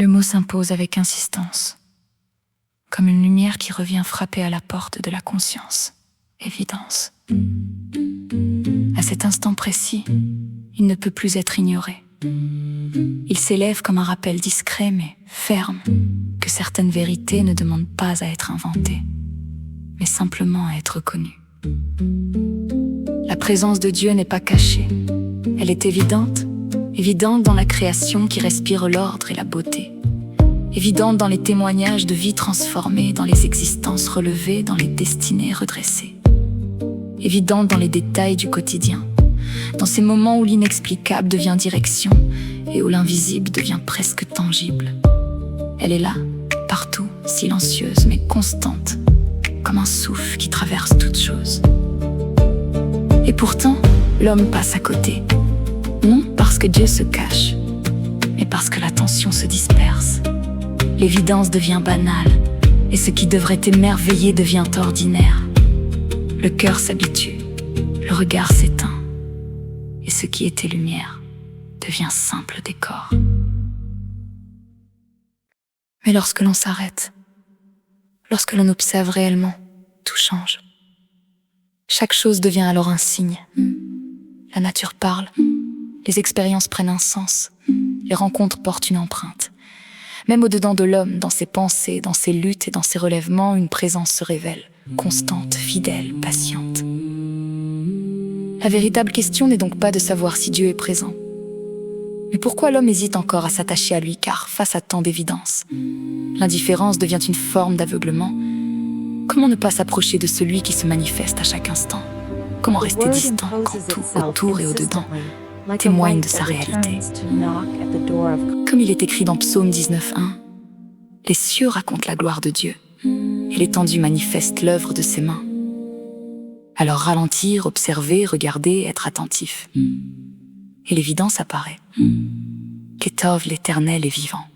Le mot s'impose avec insistance, comme une lumière qui revient frapper à la porte de la conscience. Évidence. À cet instant précis, il ne peut plus être ignoré. Il s'élève comme un rappel discret mais ferme, que certaines vérités ne demandent pas à être inventées, mais simplement à être connues. La présence de Dieu n'est pas cachée, elle est évidente dans la création qui respire l'ordre et la beauté, évidente dans les témoignages de vies transformées, dans les existences relevées, dans les destinées redressées, évidente dans les détails du quotidien, dans ces moments où l'inexplicable devient direction et où l'invisible devient presque tangible. Elle est là, partout, silencieuse mais constante, comme un souffle qui traverse toute chose. Et pourtant, l'homme passe à côté. Non parce que Dieu se cache, mais parce que l'attention se disperse. L'évidence devient banale, et ce qui devrait émerveiller devient ordinaire. Le cœur s'habitue, le regard s'éteint, et ce qui était lumière devient simple décor. Mais lorsque l'on s'arrête, lorsque l'on observe réellement, tout change. Chaque chose devient alors un signe. La nature parle, les expériences prennent un sens, les rencontres portent une empreinte. Même au-dedans de l'homme, dans ses pensées, dans ses luttes et dans ses relèvements, une présence se révèle, constante, fidèle, patiente. La véritable question n'est donc pas de savoir si Dieu est présent. Mais pourquoi l'homme hésite encore à s'attacher à lui, car face à tant d'évidence, l'indifférence devient une forme d'aveuglement. Comment ne pas s'approcher de celui qui se manifeste à chaque instant? Comment rester distant quand tout, autour et au-dedans, témoigne de sa réalité? Comme il est écrit dans Psaume 19:1, les cieux racontent la gloire de Dieu, et l'étendue manifeste l'œuvre de ses mains. Alors ralentir, observer, regarder, être attentif. Et l'évidence apparaît. Qu'Étove l'Éternel est vivant.